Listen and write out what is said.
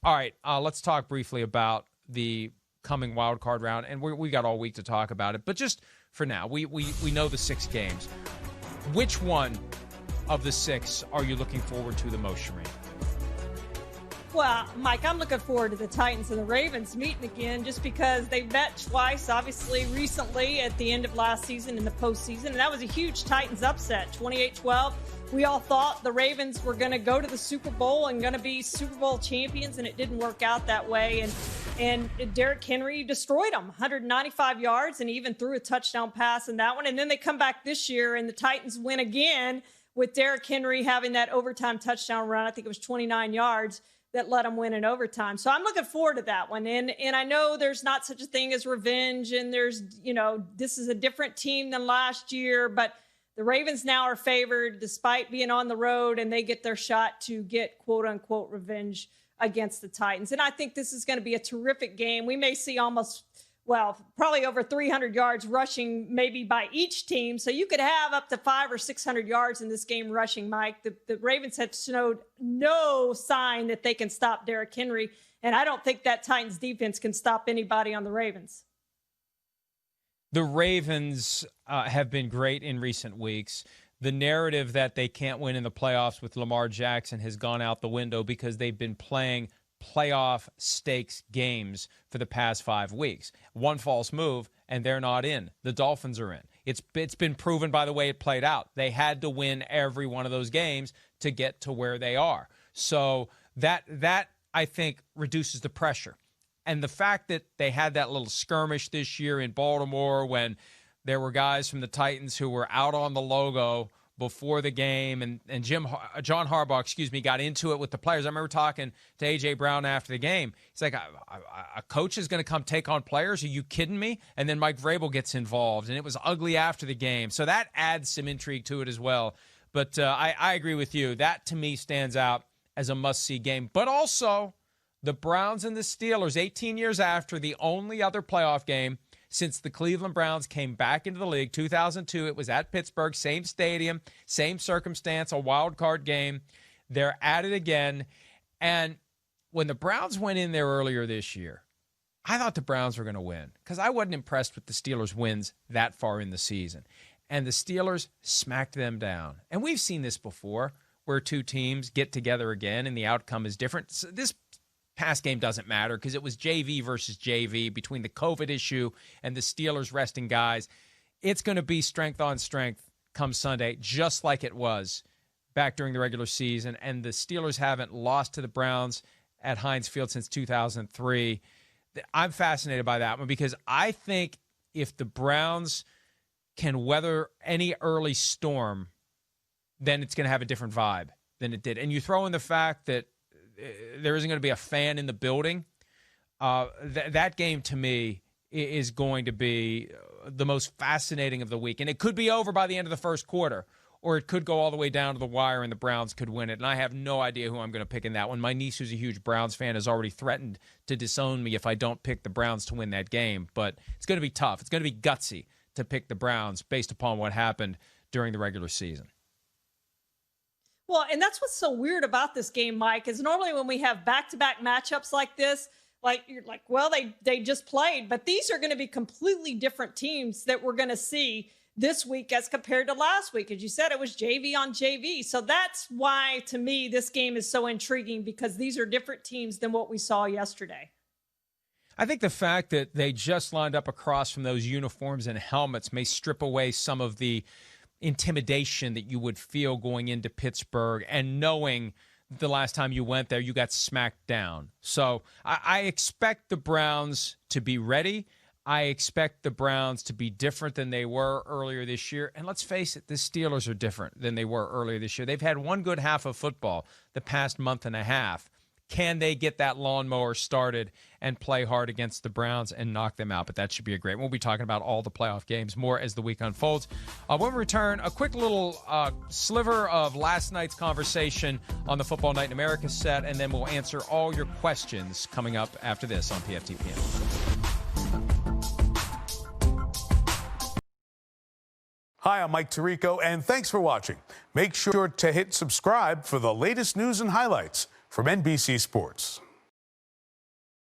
All right, let's talk briefly about the coming wild card round, and we got all week to talk about it. But just for now, we know the 6 games. Which one of the 6 are you looking forward to the most, Charean? Well, Mike, I'm looking forward to the Titans and the Ravens meeting again just because they met twice, obviously, recently at the end of last season in the postseason. And that was a huge Titans upset, 28-12. We all thought the Ravens were going to go to the Super Bowl and going to be Super Bowl champions, and it didn't work out that way. And Derrick Henry destroyed them, 195 yards, and even threw a touchdown pass in that one. And then they come back this year, and the Titans win again with Derrick Henry having that overtime touchdown run. I think it was 29 yards that let them win in overtime. So I'm looking forward to that one. And I know there's not such a thing as revenge, and there's, this is a different team than last year, but the Ravens now are favored despite being on the road, and they get their shot to get quote unquote revenge against the Titans. And I think this is going to be a terrific game. We may see probably over 300 yards rushing maybe by each team. So you could have up to 500 or 600 yards in this game rushing, Mike. The Ravens have showed no sign that they can stop Derrick Henry. And I don't think that Titans defense can stop anybody on the Ravens. The Ravens have been great in recent weeks. The narrative that they can't win in the playoffs with Lamar Jackson has gone out the window because they've been playing playoff stakes games for the past 5 weeks. One false move, and they're not in. The Dolphins are in. It's been proven by the way it played out. They had to win every one of those games to get to where they are. So that I think reduces the pressure. And the fact that they had that little skirmish this year in Baltimore when there were guys from the Titans who were out on the logo before the game, and John Harbaugh, got into it with the players. I remember talking to A.J. Brown after the game. He's like, a coach is going to come take on players? Are you kidding me? And then Mike Vrabel gets involved, and it was ugly after the game. So that adds some intrigue to it as well. But I agree with you. That, to me, stands out as a must-see game. But also, the Browns and the Steelers, 18 years after, the only other playoff game since the Cleveland Browns came back into the league, 2002. It was at Pittsburgh, same stadium, same circumstance, a wild card game. They're at it again. And when the Browns went in there earlier this year, I thought the Browns were going to win because I wasn't impressed with the Steelers' wins that far in the season. And the Steelers smacked them down. And we've seen this before where two teams get together again and the outcome is different. So this past game doesn't matter because it was JV versus JV between the COVID issue and the Steelers resting guys. It's going to be strength on strength come Sunday, just like it was back during the regular season. And the Steelers haven't lost to the Browns at Heinz Field since 2003. I'm fascinated by that one because I think if the Browns can weather any early storm, then it's going to have a different vibe than it did. And you throw in the fact that there isn't going to be a fan in the building. That game, to me, is going to be the most fascinating of the week. And it could be over by the end of the first quarter, or it could go all the way down to the wire and the Browns could win it. And I have no idea who I'm going to pick in that one. My niece, who's a huge Browns fan, has already threatened to disown me if I don't pick the Browns to win that game. But it's going to be tough. It's going to be gutsy to pick the Browns based upon what happened during the regular season. Well, and that's what's so weird about this game, Mike, is normally when we have back-to-back matchups like this, you're like, well, they just played, but these are going to be completely different teams that we're going to see this week as compared to last week. As you said, it was JV on JV. So that's why, to me, this game is so intriguing because these are different teams than what we saw yesterday. I think the fact that they just lined up across from those uniforms and helmets may strip away some of the intimidation that you would feel going into Pittsburgh and knowing the last time you went there, you got smacked down. So I expect the Browns to be ready. I expect the Browns to be different than they were earlier this year. And let's face it, the Steelers are different than they were earlier this year. They've had one good half of football the past month and a half. Can they get that lawnmower started and play hard against the Browns and knock them out? But that should be a great one. We'll be talking about all the playoff games more as the week unfolds. When we return, a quick little sliver of last night's conversation on the Football Night in America set, and then we'll answer all your questions coming up after this on PFTPM. Hi, I'm Mike Tirico, and thanks for watching. Make sure to hit subscribe for the latest news and highlights from NBC Sports.